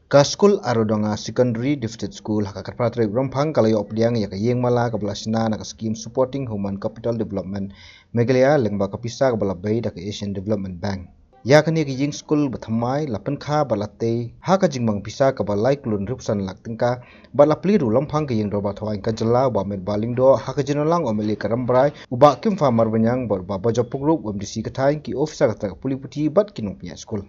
Ka school Aradonga Secondary Deficit School haka pratre rompang kalayo opdiang ya ka ïingmala kablasna na ka scheme supporting human capital development megalia lengba kapisa kabala bay da ka Asian Development Bank. Ya kani ka ying school bathamai lapan kha balate haka jingmang pisa kabalai klun rupsan laktingka balapli ru lompang ka ying roba thwain ka jala wa met balingdo haka jinolang omeli karambrai uba kim farmer banyang bor baba jopuk group MDC katain ki officer ka puliputi bat kinong punya school.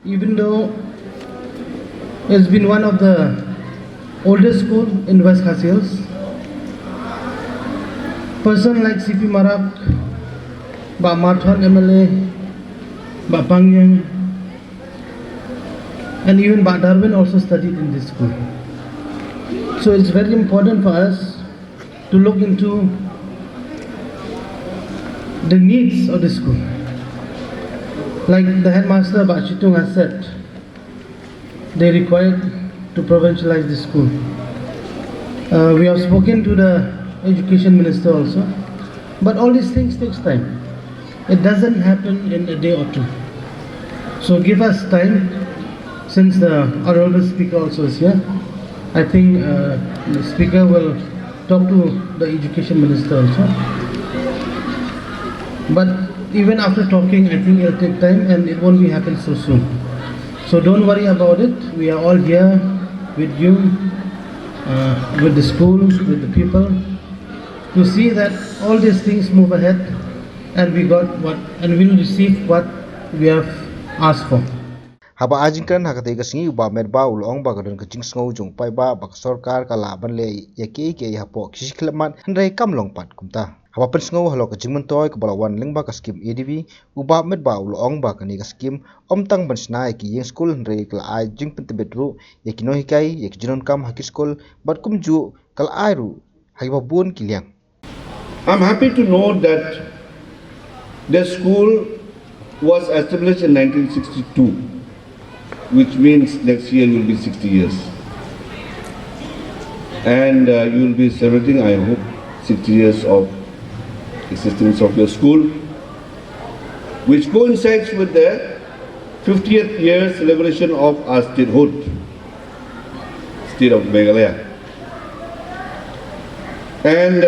Even though it's been one of the oldest schools in West Khasiels, person like CP Marak, Ba Mathwan MLA, Ba Pangyang, and even Ba Darwin also studied in this school. So it's very important for us to look into the needs of the school. Like the headmaster Bachitung has said, they required to provincialize the school. We have spoken to the education minister also, but all these things takes time. It doesn't happen in a day or two. So give us time, since the honorable speaker also is here. I think the speaker will talk to the education minister also. But even after talking, I think it'll take time and it won't be happen so soon. So don't worry about it. We are all here with you, with the school, with the people, to see that all these things move ahead and we got what, and we'll receive what we have asked for. Haba ajingkan hakate ka singi uba medba ulong ba gadon ka jingsngo jong pai ba bak sarkar ka laban le yake ke hapo kisiklaman handai kamlong pat kumta. Haba pensngo halo ka jingmantoy ka balawan lengba ka skim ADV uba medba ulong ba kani ka skim omtang bansna ki yeng school handai kala ai jing pentebetru yakino hikai yak jinon kam haki school bat kumju kala airu haiba bun kiliang. I'm happy to know that the school was established in 1962. Which means next year you will be 60 years. And you will be celebrating, I hope, 60 years of existence of your school, which coincides with the 50th year celebration of our statehood, state of Meghalaya. And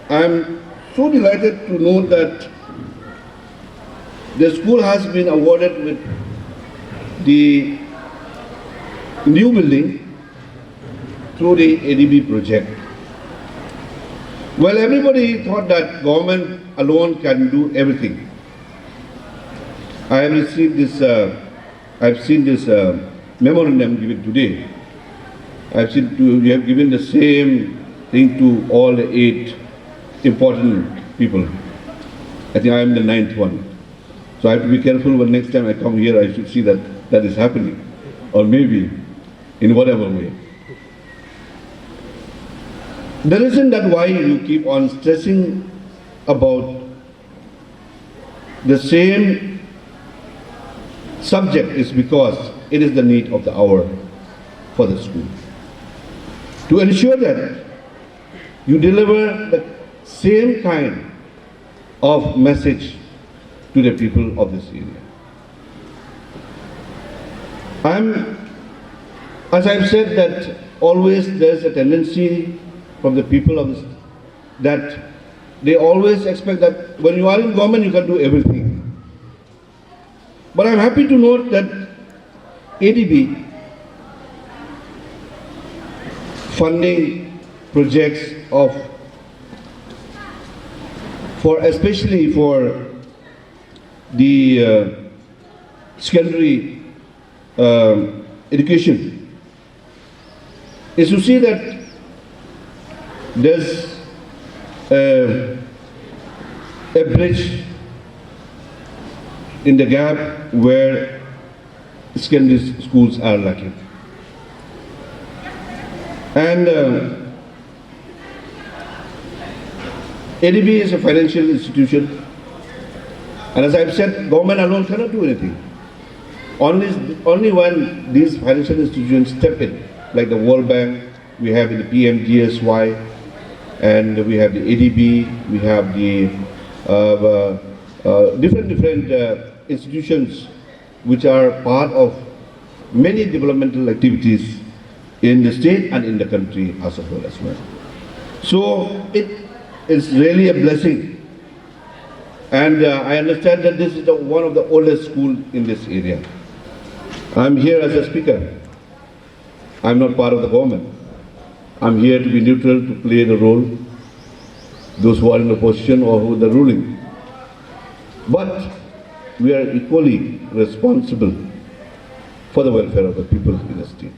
I'm so delighted to know that the school has been awarded with the new building through the ADB project. Well, everybody thought that government alone can do everything. I have received this, I've seen this memorandum given today. I've seen you have given the same thing to all the 8 important people. I think I am the 9th one. So I have to be careful when next time I come here I should see that that is happening, or maybe in whatever way. The reason that why you keep on stressing about the same subject is because it is the need of the hour for the school. To ensure that you deliver the same kind of message to the people of this area. As I've said, that always there's a tendency from the people of this, that they always expect that when you are in government you can do everything. But I'm happy to note that ADB funding projects especially for the secondary education is to see that there's a bridge in the gap where secondary schools are lacking. And ADB is a financial institution, and as I've said, government alone cannot do anything. Only when these financial institutions step in, like the World Bank, we have the PMGSY, and we have the ADB, we have the different institutions which are part of many developmental activities in the state and in the country as a whole as well. So it is really a blessing, and I understand that this is one of the oldest schools in this area. I'm here as a speaker. I'm not part of the government. I'm here to be neutral, to play the role, those who are in opposition or who are ruling. But we are equally responsible for the welfare of the people in the state.